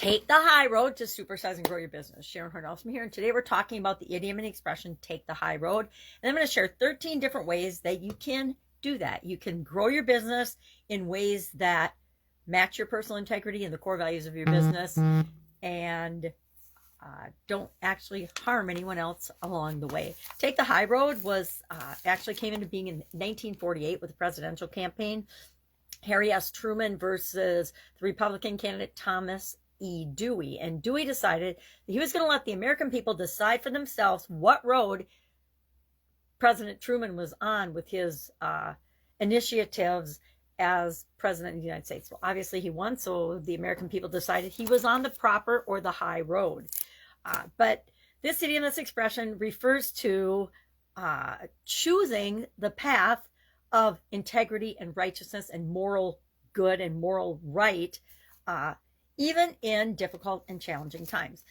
Take the high road to supersize and grow your business. Sharon Horne-Ellstrom here, and today we're talking about the idiom and expression, take the high road. And I'm going to share 13 different ways that you can do that. You can grow your business in ways that match your personal integrity and the core values of your business and don't actually harm anyone else along the way. Take the high road was actually came into being in 1948 with the presidential campaign. Harry S. Truman versus the Republican candidate Thomas E. Dewey. And Dewey decided that he was going to let the American people decide for themselves what road President Truman was on with his initiatives as president of the United States. Well, obviously he won, so the American people decided he was on the proper or the high road. But this idiom, this expression refers to choosing the path of integrity and righteousness and moral good and moral right, even in difficult and challenging times.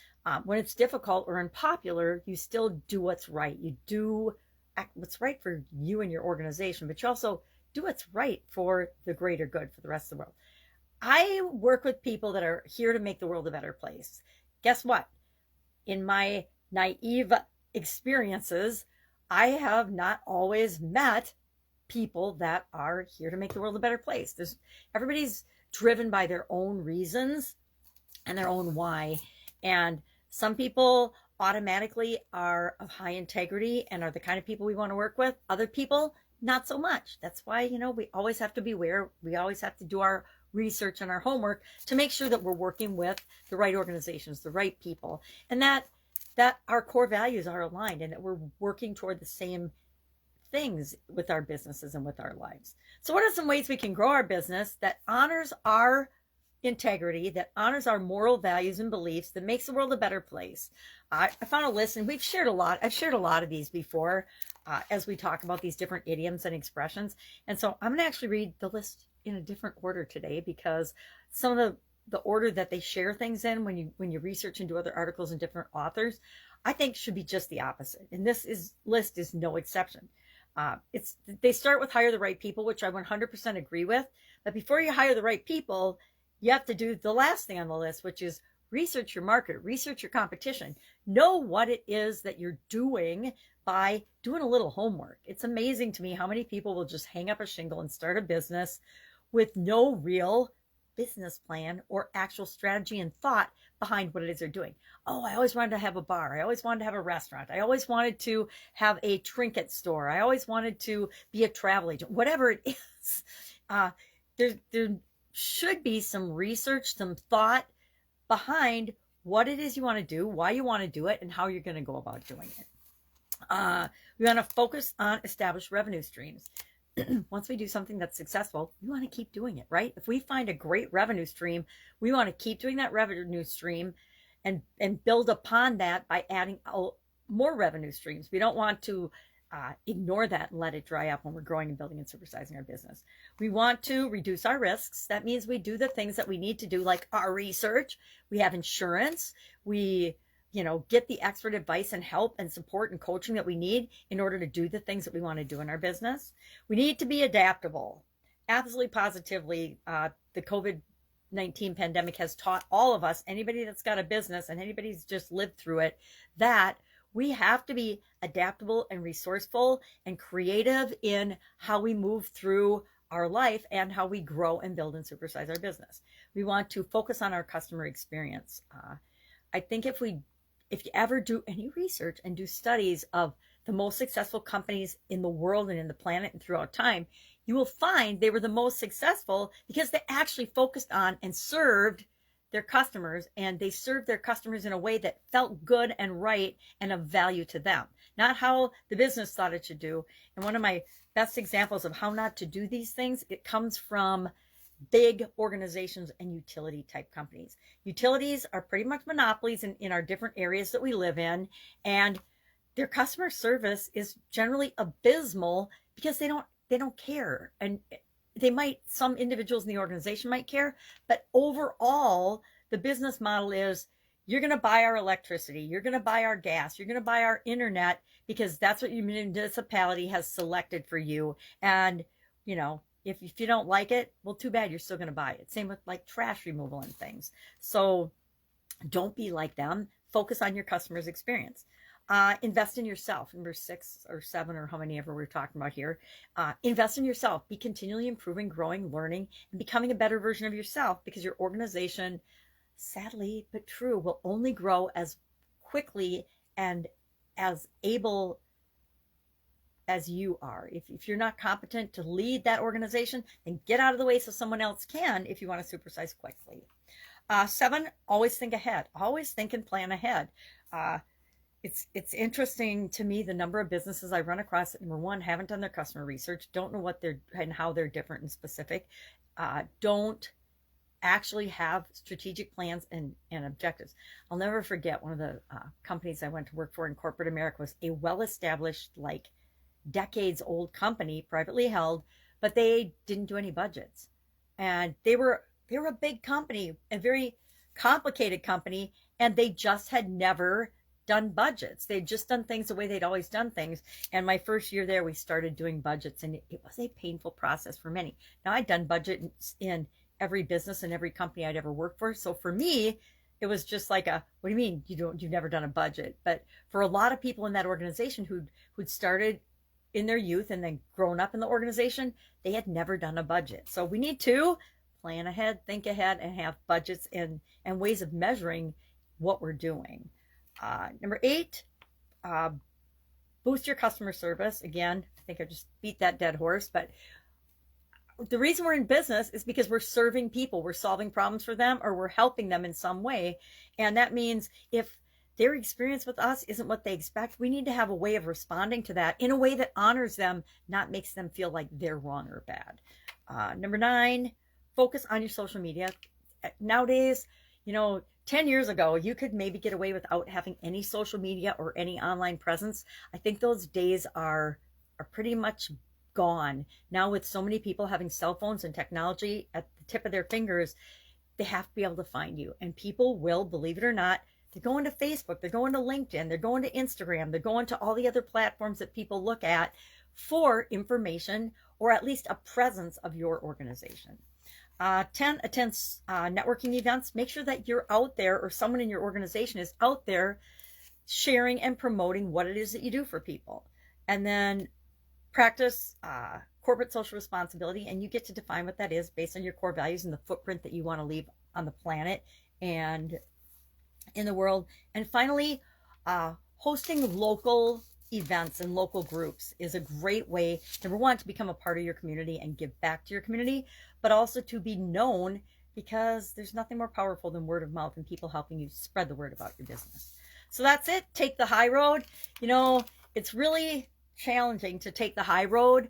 When it's difficult or unpopular, you still do what's right. You do what's right for you and your organization, but you also do what's right for the greater good for the rest of the world. I work with people that are here to make the world a better place. Guess what? In my naive experiences, I have not always met people that are here to make the world a better place. Everybody's driven by their own reasons and their own why. And some people automatically are of high integrity and are the kind of people we want to work with. Other people, not so much. That's why, we always have to beware. We always have to do our research and our homework to make sure that we're working with the right organizations, the right people, and that our core values are aligned and that we're working toward the same things with our businesses and with our lives. So what are some ways we can grow our business that honors our integrity, that honors our moral values and beliefs, that makes the world a better place? I found a list, and we've shared a lot. I've shared a lot of these before as we talk about these different idioms and expressions. And so I'm going to actually read the list in a different order today, because some of the order that they share things in when you research and do other articles and different authors, I think should be just the opposite. And this list is no exception. They start with hire the right people, which I 100% agree with. But before you hire the right people, you have to do the last thing on the list, which is research your market, research your competition, know what it is that you're doing by doing a little homework. It's amazing to me how many people will just hang up a shingle and start a business with no real business plan or actual strategy and thought behind what it is they're doing. Oh, I always wanted to have a bar. I always wanted to have a restaurant. I always wanted to have a trinket store. I always wanted to be a travel agent. Whatever it is, there should be some research, some thought behind what it is you want to do, why you want to do it, and how you're going to go about doing it. We want to focus on established revenue streams. Once we do something that's successful, we want to keep doing it, right? If we find a great revenue stream, we want to keep doing that revenue stream and build upon that by adding more revenue streams. We don't want to ignore that and let it dry up when we're growing and building and supersizing our business. We want to reduce our risks. That means we do the things that we need to do, like our research. We have insurance. We get the expert advice and help and support and coaching that we need in order to do the things that we want to do in our business. We need to be adaptable. Absolutely, positively, the COVID-19 pandemic has taught all of us, anybody that's got a business and anybody who's just lived through it, that we have to be adaptable and resourceful and creative in how we move through our life and how we grow and build and supersize our business. We want to focus on our customer experience. I think if you ever do any research and do studies of the most successful companies in the world and in the planet and throughout time, you will find they were the most successful because they actually focused on and served their customers, and they served their customers in a way that felt good and right and of value to them, not how the business thought it should do. And one of my best examples of how not to do these things, it comes from big organizations and utility type companies. Utilities are pretty much monopolies in our different areas that we live in, and their customer service is generally abysmal because they don't care. And some individuals in the organization might care, but overall the business model is, you're going to buy our electricity, you're going to buy our gas, you're going to buy our internet because that's what your municipality has selected for you. And if you don't like it, well, too bad, you're still going to buy it. Same with like trash removal and things. So Don't be like them. Focus on your customer's experience. Invest in yourself. Number 6 or 7 or how many ever we're talking about here. Invest in yourself. Be continually improving, growing, learning, and becoming a better version of yourself, because your organization, sadly but true, will only grow as quickly and as able as you are. If you're not competent to lead that organization, then get out of the way so someone else can if you want to supersize quickly. 7, always think ahead. Always think and plan ahead. It's interesting to me the number of businesses I run across that, number 1, haven't done their customer research, don't know what they're and how they're different and specific, don't actually have strategic plans and objectives. I'll never forget one of the companies I went to work for in corporate America was a well-established, like decades old company, privately held, but they didn't do any budgets. And they were a big company, a very complicated company, and they just had never done budgets. They'd just done things the way they'd always done things. And my first year there, we started doing budgets, and it was a painful process for many. Now, I'd done budgets in every business and every company I'd ever worked for. So for me, it was just like what do you mean you've never done a budget? But for a lot of people in that organization who'd started in their youth and then grown up in the organization, they had never done a budget. So we need to plan ahead, think ahead, and have budgets and ways of measuring what we're doing. Number 8, boost your customer service. Again, I think I just beat that dead horse, but the reason we're in business is because we're serving people. We're solving problems for them, or we're helping them in some way. And that means if their experience with us isn't what they expect, we need to have a way of responding to that in a way that honors them, not makes them feel like they're wrong or bad. Number 9, focus on your social media. Nowadays, 10 years ago, you could maybe get away without having any social media or any online presence. I think those days are pretty much gone. Now, with so many people having cell phones and technology at the tip of their fingers, they have to be able to find you. And people will, believe it or not, they're going to Facebook, they're going to LinkedIn, they're going to Instagram, they're going to all the other platforms that people look at for information, or at least a presence of your organization. 10, attend networking events. Make sure that you're out there, or someone in your organization is out there sharing and promoting what it is that you do for people. And then practice corporate social responsibility, and you get to define what that is based on your core values and the footprint that you want to leave on the planet and in the world. And finally, hosting local events and local groups is a great way, number 1, to become a part of your community and give back to your community, but also to be known, because there's nothing more powerful than word of mouth and people helping you spread the word about your business. So that's it. Take the high road. It's really challenging to take the high road,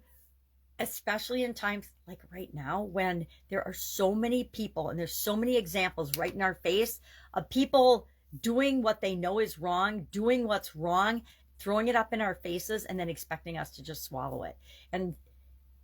especially in times like right now, when there are so many people and there's so many examples right in our face of people doing what they know is wrong, doing what's wrong, throwing it up in our faces, and then expecting us to just swallow it. And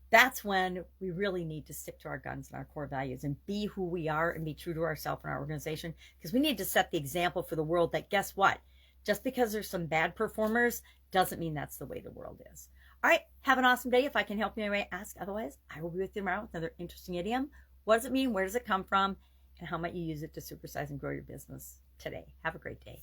that's when we really need to stick to our guns and our core values and be who we are and be true to ourselves and our organization, because we need to set the example for the world that, guess what? Just because there's some bad performers doesn't mean that's the way the world is. All right, have an awesome day. If I can help you in any way, ask. Otherwise, I will be with you tomorrow with another interesting idiom. What does it mean? Where does it come from? And how might you use it to supersize and grow your business today? Have a great day.